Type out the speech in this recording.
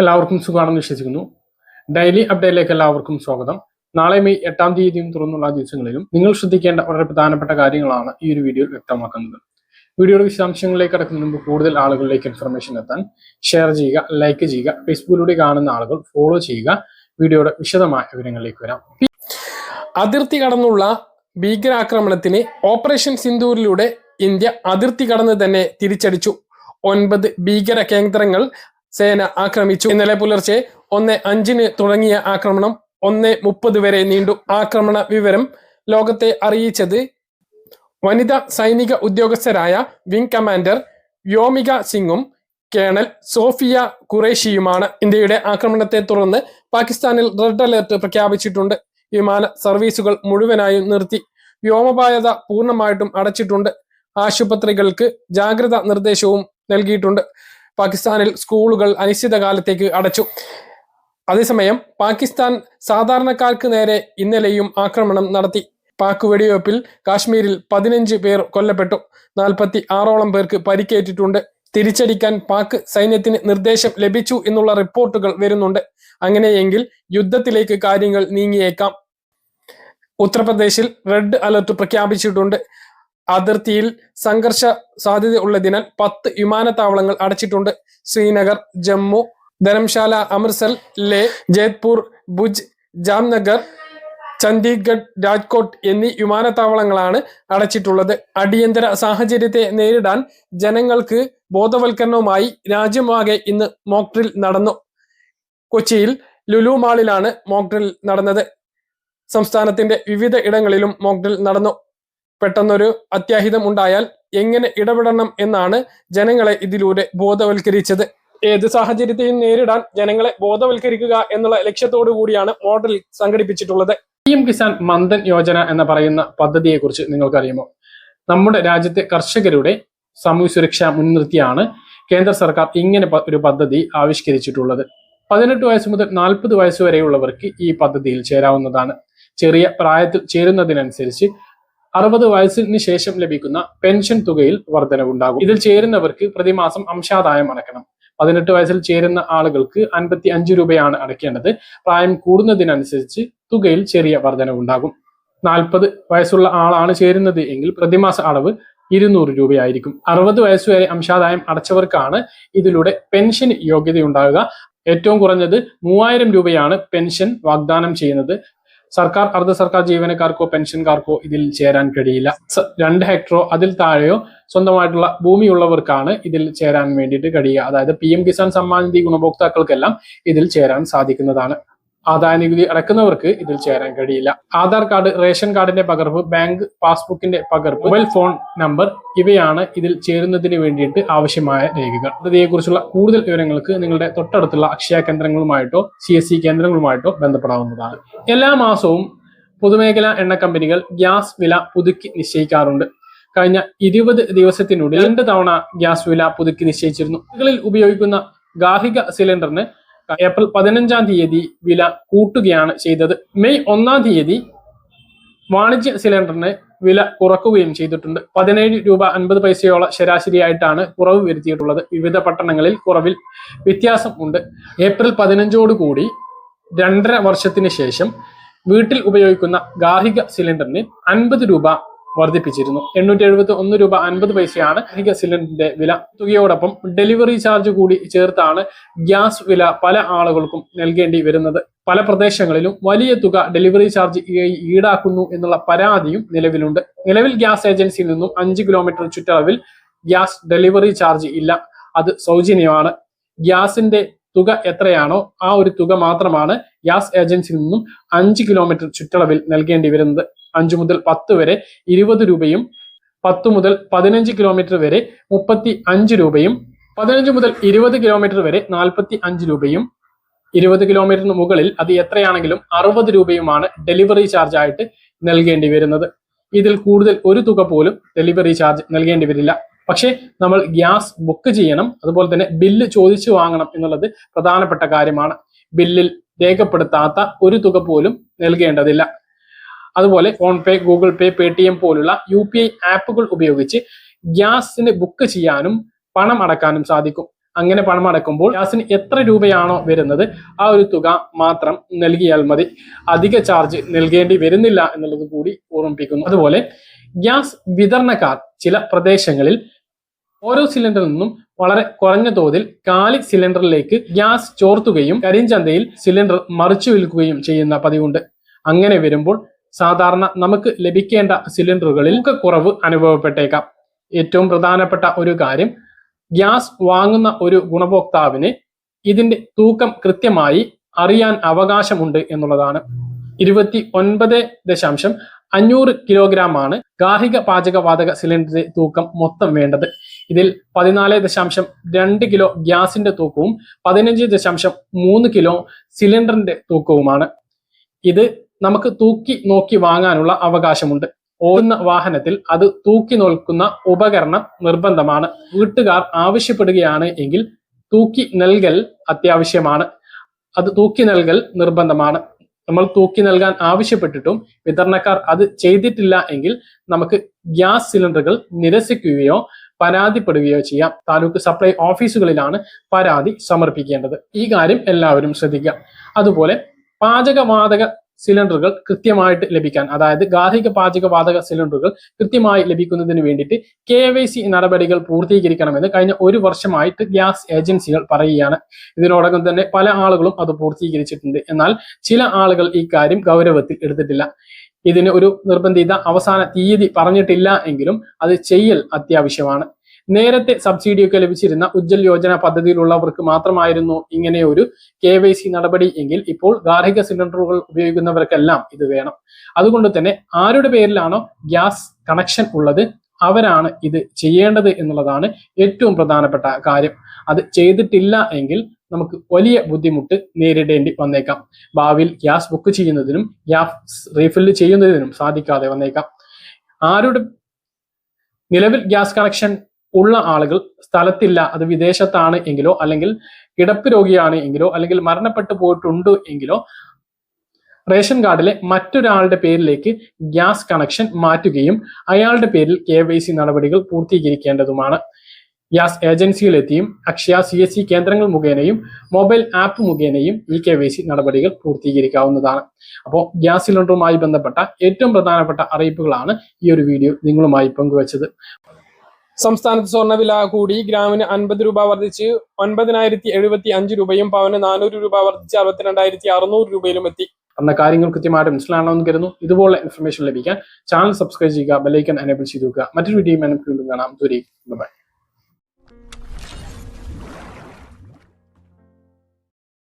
എല്ലാവർക്കും സുഖമാണെന്ന് വിശ്വസിക്കുന്നു. ഡെയിലി അപ്ഡേറ്റിലേക്ക് എല്ലാവർക്കും സ്വാഗതം. നാളെ മെയ് 8-ാം തീയതിയും തുറന്നുള്ള ദിവസങ്ങളിലും നിങ്ങൾ ശ്രദ്ധിക്കേണ്ട വളരെ പ്രധാനപ്പെട്ട കാര്യങ്ങളാണ് ഈ ഒരു വീഡിയോയിൽ വ്യക്തമാക്കുന്നത്. വീഡിയോയുടെ വിശദാംശങ്ങളിലേക്ക് കടക്കുന്നതിന് മുമ്പ് കൂടുതൽ ആളുകളിലേക്ക് ഇൻഫർമേഷൻ എത്താൻ ഷെയർ ചെയ്യുക, ലൈക്ക് ചെയ്യുക, ഫേസ്ബുക്കിലൂടെ കാണുന്ന ആളുകൾ ഫോളോ ചെയ്യുക. വീഡിയോയുടെ വിശദമായ വിവരങ്ങളിലേക്ക് വരാം. അതിർത്തി കടന്നുള്ള ഭീകരാക്രമണത്തിന് ഓപ്പറേഷൻ സിന്ദൂരിലൂടെ ഇന്ത്യ അതിർത്തി കടന്ന് തന്നെ തിരിച്ചടിച്ചു. 9 ഭീകര കേന്ദ്രങ്ങൾ സേന ആക്രമിച്ചു. ഇന്നലെ പുലർച്ചെ 1:05 തുടങ്ങിയ ആക്രമണം 1:30 വരെ നീണ്ടു. ആക്രമണ വിവരം ലോകത്തെ അറിയിച്ചത് വനിതാ സൈനിക ഉദ്യോഗസ്ഥരായ വിംഗ് കമാൻഡർ വ്യോമിക സിംഗും കേണൽ സോഫിയ ഖുറേഷിയുമാണ്. ഇന്ത്യയുടെ ആക്രമണത്തെ തുടർന്ന് പാകിസ്ഥാനിൽ റെഡ് അലർട്ട് പ്രഖ്യാപിച്ചിട്ടുണ്ട്. വിമാന സർവീസുകൾ മുഴുവനായും നിർത്തി. വ്യോമപാത പൂർണ്ണമായിട്ടും അടച്ചിട്ടുണ്ട്. ആശുപത്രികൾക്ക് ജാഗ്രതാ നിർദ്ദേശവും നൽകിയിട്ടുണ്ട്. പാകിസ്ഥാനിൽ സ്കൂളുകൾ അനിശ്ചിതകാലത്തേക്ക് അടച്ചു. അതേസമയം പാകിസ്ഥാൻ സാധാരണക്കാർക്ക് നേരെ ഇന്നലെയും ആക്രമണം നടത്തി. പാക് വെടിവെപ്പിൽ കാശ്മീരിൽ 15 പേർ കൊല്ലപ്പെട്ടു. 46ഓളം പേർക്ക് പരിക്കേറ്റിട്ടുണ്ട്. തിരിച്ചടിക്കാൻ പാക് സൈന്യത്തിന് നിർദ്ദേശം ലഭിച്ചു എന്നുള്ള റിപ്പോർട്ടുകൾ വരുന്നുണ്ട്. അങ്ങനെയെങ്കിൽ യുദ്ധത്തിലേക്ക് കാര്യങ്ങൾ നീങ്ങിയേക്കാം. ഉത്തർപ്രദേശിൽ റെഡ് അലർട്ട് പ്രഖ്യാപിച്ചിട്ടുണ്ട്. അതിർത്തിയിൽ സംഘർഷ സാധ്യത ഉള്ളതിനാൽ 10 വിമാനത്താവളങ്ങൾ അടച്ചിട്ടുണ്ട്. ശ്രീനഗർ, ജമ്മു, ധരംശാല, അമൃത്സർ, ലേ, ജയ്പൂർ, ഭുജ്, ജാംനഗർ, ചണ്ഡീഗഡ്, രാജ്കോട്ട് എന്നീ വിമാനത്താവളങ്ങളാണ് അടച്ചിട്ടുള്ളത്. അടിയന്തര സാഹചര്യത്തെ നേരിടാൻ ജനങ്ങൾക്ക് ബോധവൽക്കരണവുമായി രാജ്യമാകെ ഇന്ന് മോക്ക് ഡ്രിൽ നടന്നു. കൊച്ചിയിൽ ലുലു മാളിലാണ് മോക്ക് ഡ്രിൽ നടന്നത്. സംസ്ഥാനത്തിന്റെ വിവിധ ഇടങ്ങളിലും മോക്ക് ഡ്രിൽ നടന്നു. പെട്ടെന്നൊരു അത്യാഹിതം ഉണ്ടായാൽ എങ്ങനെ ഇടപെടണം എന്നാണ് ജനങ്ങളെ ഇതിലൂടെ ബോധവൽക്കരിച്ചത്. ഏത് സാഹചര്യത്തെയും നേരിടാൻ ജനങ്ങളെ ബോധവൽക്കരിക്കുക എന്നുള്ള ലക്ഷ്യത്തോടു കൂടിയാണ് മോഡൽ സംഘടിപ്പിച്ചിട്ടുള്ളത്. PM കിസാൻ മന്ദൻ യോജന എന്ന് പറയുന്ന പദ്ധതിയെ കുറിച്ച് നിങ്ങൾക്കറിയുമോ? നമ്മുടെ രാജ്യത്തെ കർഷകരുടെ സാമൂഹ്യ സുരക്ഷ മുൻനിർത്തിയാണ് കേന്ദ്ര സർക്കാർ ഇങ്ങനെ ഒരു പദ്ധതി ആവിഷ്കരിച്ചിട്ടുള്ളത്. 18 വയസ്സ് മുതൽ 40 വയസ്സ് വരെയുള്ളവർക്ക് ഈ പദ്ധതിയിൽ ചേരാവുന്നതാണ്. ചെറിയ പ്രായത്തിൽ ചേരുന്നതിനനുസരിച്ച് 60 വയസ്സിന് ശേഷം ലഭിക്കുന്ന പെൻഷൻ തുകയിൽ വർധനവുണ്ടാകും. ഇതിൽ ചേരുന്നവർക്ക് പ്രതിമാസം അംശാദായം അടയ്ക്കണം. 18 വയസ്സിൽ ചേരുന്ന ആളുകൾക്ക് 55 രൂപയാണ് അടയ്ക്കേണ്ടത്. പ്രായം കൂടുന്നതിനനുസരിച്ച് തുകയിൽ ചെറിയ വർധനവുണ്ടാകും. 40 വയസ്സുള്ള ആളാണ് ചേരുന്നത് എങ്കിൽ പ്രതിമാസ അളവ് 200 രൂപയായിരിക്കും. 60 വയസ്സുവരെ അംശാദായം അടച്ചവർക്കാണ് ഇതിലൂടെ പെൻഷൻ യോഗ്യതയുണ്ടാകുക. ഏറ്റവും കുറഞ്ഞത് 3000 രൂപയാണ് പെൻഷൻ വാഗ്ദാനം ചെയ്യുന്നത്. സർക്കാർ, അർദ്ധ സർക്കാർ ജീവനക്കാർക്കോ പെൻഷൻകാർക്കോ ഇതിൽ ചേരാൻ കഴിയില്ല. 2 ഹെക്ടറോ അതിൽ താഴെയോ സ്വന്തമായിട്ടുള്ള ഭൂമിയുള്ളവർക്കാണ് ഇതിൽ ചേരാൻ വേണ്ടിയിട്ട് കഴിയുക. അതായത് PM കിസാൻ സമ്മാൻ നിധി ഗുണഭോക്താക്കൾക്കെല്ലാം ഇതിൽ ചേരാൻ സാധിക്കുന്നതാണ്. ആദായ നികുതി അടക്കുന്നവർക്ക് ഇതിൽ ചേരാൻ കഴിയില്ല. ആധാർ കാർഡ്, റേഷൻ കാർഡിന്റെ പകർപ്പ്, ബാങ്ക് പാസ്ബുക്കിന്റെ പകർപ്പ്, മൊബൈൽ ഫോൺ നമ്പർ ഇവയാണ് ഇതിൽ ചേരുന്നതിന് വേണ്ടിയിട്ട് ആവശ്യമായ രേഖകൾ. പദ്ധതിയെക്കുറിച്ചുള്ള കൂടുതൽ വിവരങ്ങൾക്ക് നിങ്ങളുടെ തൊട്ടടുത്തുള്ള അക്ഷയ കേന്ദ്രങ്ങളുമായിട്ടോ CSC കേന്ദ്രങ്ങളുമായിട്ടോ ബന്ധപ്പെടാവുന്നതാണ്. എല്ലാ മാസവും പൊതുമേഖലാ എണ്ണ കമ്പനികൾ ഗ്യാസ് വില പുതുക്കി നിശ്ചയിക്കാറുണ്ട്. കഴിഞ്ഞ 20 ദിവസത്തിനുള്ളിൽ 2 തവണ ഗ്യാസ് വില പുതുക്കി നിശ്ചയിച്ചിരുന്നു. വീടുകളിൽ ഉപയോഗിക്കുന്ന ഗാർഹിക സിലിണ്ടറിന് ഏപ്രിൽ 15-ാം തീയതി വില കൂട്ടുകയാണ് ചെയ്തത്. മെയ് 1-ാം തീയതി വാണിജ്യ സിലിണ്ടറിന് വില കുറക്കുകയും ചെയ്തിട്ടുണ്ട്. 17 രൂപ 50 പൈസയോളം ശരാശരിയായിട്ടാണ് കുറവ് വരുത്തിയിട്ടുള്ളത്. വിവിധ പട്ടണങ്ങളിൽ കുറവിൽ വ്യത്യാസം ഉണ്ട്. ഏപ്രിൽ 15ഓടുകൂടി 2.5 വർഷത്തിന് ശേഷം വീട്ടിൽ ഉപയോഗിക്കുന്ന ഗാർഹിക സിലിണ്ടറിന് 50 രൂപ വർദ്ധിപ്പിച്ചിരുന്നു. 871 രൂപ 50 പൈസയാണ് ഗാർഹിക സിലിണ്ടറിന്റെ വില. തുകയോടൊപ്പം ഡെലിവറി ചാർജ് കൂടി ചേർത്താണ് ഗ്യാസ് വില പല ആളുകൾക്കും നൽകേണ്ടി വരുന്നത്. പല പ്രദേശങ്ങളിലും വലിയ തുക ഡെലിവറി ചാർജ് ഈടാക്കുന്നു എന്നുള്ള പരാതിയും നിലവിലുണ്ട്. നിലവിൽ ഗ്യാസ് ഏജൻസിയിൽ നിന്നും 5 കിലോമീറ്റർ ചുറ്റളവിൽ ഗ്യാസ് ഡെലിവറി ചാർജ് ഇല്ല. അത് സൗജന്യമാണ്. ഗ്യാസിന്റെ തുക എത്രയാണോ ആ ഒരു തുക മാത്രമാണ് ഗ്യാസ് ഏജൻസിയിൽ നിന്നും 5 കിലോമീറ്റർ ചുറ്റളവിൽ നൽകേണ്ടി വരുന്നത്. 5 മുതൽ 10 വരെ 20 രൂപയും 10 മുതൽ 15 കിലോമീറ്റർ വരെ 35 രൂപയും 15 മുതൽ 20 കിലോമീറ്റർ വരെ 45 രൂപയും 20 കിലോമീറ്ററിന് മുകളിൽ അത് എത്രയാണെങ്കിലും 60 രൂപയുമാണ് ഡെലിവറി ചാർജ് ആയിട്ട് നൽകേണ്ടി വരുന്നത്. ഇതിൽ കൂടുതൽ ഒരു തുക പോലും ഡെലിവറി ചാർജ് നൽകേണ്ടി വരില്ല. പക്ഷേ നമ്മൾ ഗ്യാസ് ബുക്ക് ചെയ്യണം. അതുപോലെ തന്നെ ബില്ല് ചോദിച്ചു വാങ്ങണം എന്നുള്ളത് പ്രധാനപ്പെട്ട കാര്യമാണ്. ബില്ലിൽ രേഖപ്പെടുത്താത്ത ഒരു തുക പോലും നൽകേണ്ടതില്ല. അതുപോലെ ഫോൺ പേ, ഗൂഗിൾ പേ, Paytm പോലുള്ള UPI ആപ്പുകൾ ഉപയോഗിച്ച് ഗ്യാസിന് ബുക്ക് ചെയ്യാനും പണം അടക്കാനും സാധിക്കും. അങ്ങനെ പണം അടക്കുമ്പോൾ ഗ്യാസിന് എത്ര രൂപയാണോ വരുന്നത് ആ ഒരു തുക മാത്രം നൽകിയാൽ മതി. അധിക ചാർജ് നൽകേണ്ടി വരുന്നില്ല എന്നുള്ളത് കൂടി ഓർമ്മിപ്പിക്കുന്നു. അതുപോലെ ഗ്യാസ് വിതരണക്കാർ ചില പ്രദേശങ്ങളിൽ ഓരോ സിലിണ്ടറിൽ നിന്നും വളരെ കുറഞ്ഞ തോതിൽ കാലി സിലിണ്ടറിലേക്ക് ഗ്യാസ് ചോർത്തുകയും കരിഞ്ചന്തയിൽ സിലിണ്ടർ മറിച്ചു വിൽക്കുകയും ചെയ്യുന്ന പതിവുണ്ട്. അങ്ങനെ വരുമ്പോൾ സാധാരണ നമുക്ക് ലഭിക്കേണ്ട സിലിണ്ടറുകളിൽ കുറവ് അനുഭവപ്പെട്ടേക്കാം. ഏറ്റവും പ്രധാനപ്പെട്ട ഒരു കാര്യം, ഗ്യാസ് വാങ്ങുന്ന ഒരു ഗുണഭോക്താവിന് ഇതിന്റെ തൂക്കം കൃത്യമായി അറിയാൻ അവകാശമുണ്ട് എന്നുള്ളതാണ്. 29.500 കിലോഗ്രാം ആണ് ഗാർഹിക പാചകവാതക സിലിണ്ടറിന്റെ തൂക്കം മൊത്തം വേണ്ടത്. ഇതിൽ 14.2 കിലോ ഗ്യാസിന്റെ തൂക്കവും 15.3 കിലോ സിലിണ്ടറിന്റെ തൂക്കവുമാണ്. ഇത് നമുക്ക് തൂക്കി നോക്കി വാങ്ങാനുള്ള അവകാശമുണ്ട്. ഓടുന്ന വാഹനത്തിൽ അത് തൂക്കി നോക്കുന്ന ഉപകരണം നിർബന്ധമാണ്. വീട്ടുകാർ ആവശ്യപ്പെടുകയാണ് എങ്കിൽ തൂക്കി നൽകൽ അത്യാവശ്യമാണ്. അത് തൂക്കി നൽകൽ നിർബന്ധമാണ്. നമ്മൾ തൂക്കി നൽകാൻ ആവശ്യപ്പെട്ടിട്ടും വിതരണക്കാർ അത് ചെയ്തിട്ടില്ല എങ്കിൽ നമുക്ക് ഗ്യാസ് സിലിണ്ടറുകൾ നിരസിക്കുകയോ പരാതിപ്പെടുകയോ ചെയ്യാം. താലൂക്ക് സപ്ലൈ ഓഫീസുകളിലാണ് പരാതി സമർപ്പിക്കേണ്ടത്. ഈ കാര്യം എല്ലാവരും ശ്രദ്ധിക്കുക. അതുപോലെ പാചകവാതക സിലിണ്ടറുകൾ കൃത്യമായിട്ട് ലഭിക്കാൻ, അതായത് ഗാർഹിക പാചകവാതക സിലിണ്ടറുകൾ കൃത്യമായി ലഭിക്കുന്നതിന് വേണ്ടിയിട്ട് KYC നടപടികൾ പൂർത്തീകരിക്കണമെന്ന് കഴിഞ്ഞ 1 വർഷമായിട്ട് ഗ്യാസ് ഏജൻസികൾ പറയുകയാണ്. ഇതിനോടകം തന്നെ പല ആളുകളും അത് പൂർത്തീകരിച്ചിട്ടുണ്ട്. എന്നാൽ ചില ആളുകൾ ഈ കാര്യം ഗൗരവത്തിൽ എടുത്തിട്ടില്ല. ഇതിന് ഒരു നിർബന്ധിത അവസാന തീയതി പറഞ്ഞിട്ടില്ല എങ്കിലും അത് ചെയ്യൽ അത്യാവശ്യമാണ്. നേരത്തെ സബ്സിഡിയൊക്കെ ലഭിച്ചിരുന്ന ഉജ്ജൽ യോജന പദ്ധതിയിലുള്ളവർക്ക് മാത്രമായിരുന്നു ഇങ്ങനെ ഒരു KYC നടപടി എങ്കിൽ ഇപ്പോൾ ഗാർഹിക സിലിണ്ടറുകൾ ഉപയോഗിക്കുന്നവർക്കെല്ലാം ഇത് വേണം. അതുകൊണ്ട് തന്നെ ആരുടെ പേരിലാണോ ഗ്യാസ് കണക്ഷൻ ഉള്ളത് അവരാണ് ഇത് ചെയ്യേണ്ടത് എന്നുള്ളതാണ് ഏറ്റവും പ്രധാനപ്പെട്ട കാര്യം. അത് ചെയ്തിട്ടില്ല എങ്കിൽ നമുക്ക് വലിയ ബുദ്ധിമുട്ട് നേരിടേണ്ടി വന്നേക്കാം. ഭാവിയിൽ ഗ്യാസ് ബുക്ക് ചെയ്യുന്നതിനും ഗ്യാസ് റീഫില്ല് ചെയ്യുന്നതിനും സാധിക്കാതെ വന്നേക്കാം. നിലവിൽ ഗ്യാസ് കണക്ഷൻ ഉള്ള ആളുകൾ സ്ഥലത്തില്ല, അത് വിദേശത്താണ് എങ്കിലോ അല്ലെങ്കിൽ കിടപ്പ് രോഗിയാണ് എങ്കിലോ അല്ലെങ്കിൽ മരണപ്പെട്ടു പോയിട്ടുണ്ട് എങ്കിലോ റേഷൻ കാർഡിലെ മറ്റൊരാളുടെ പേരിലേക്ക് ഗ്യാസ് കണക്ഷൻ മാറ്റുകയും അയാളുടെ പേരിൽ KYC നടപടികൾ പൂർത്തീകരിക്കേണ്ടതുമാണ്. ഗ്യാസ് ഏജൻസിയിലെത്തിയും അക്ഷയ CSC കേന്ദ്രങ്ങൾ മുഖേനയും മൊബൈൽ ആപ്പ് മുഖേനയും ഈ KYC നടപടികൾ പൂർത്തീകരിക്കാവുന്നതാണ്. അപ്പോൾ ഗ്യാസ് സിലിണ്ടറുമായി ബന്ധപ്പെട്ട ഏറ്റവും പ്രധാനപ്പെട്ട അറിയിപ്പുകളാണ് ഈ ഒരു വീഡിയോ നിങ്ങളുമായി പങ്കുവച്ചത്. സംസ്ഥാനത്ത് സ്വർണ്ണവില കൂടി. ഗ്രാമിന് 50 രൂപ വർദ്ധിച്ച് 9,075 രൂപയും പവന് 400 രൂപ വർദ്ധിച്ച് 62,600 രൂപയിലും എത്തി. എന്ന കാര്യങ്ങൾ കൃത്യമായിട്ട് മനസ്സിലാണെന്ന് കരുതുന്നു. ഇതുപോലെ ഇൻഫർമേഷൻ ലഭിക്കാൻ ചാനൽ സബ്സ്ക്രൈബ് ചെയ്യുക, ബെല്ലൈക്കൺ എനേബിൾ ചെയ്ത് വെക്കുക. മറ്റൊരു വീഡിയോ നമുക്ക് വീണ്ടും കാണാം. ബൈ.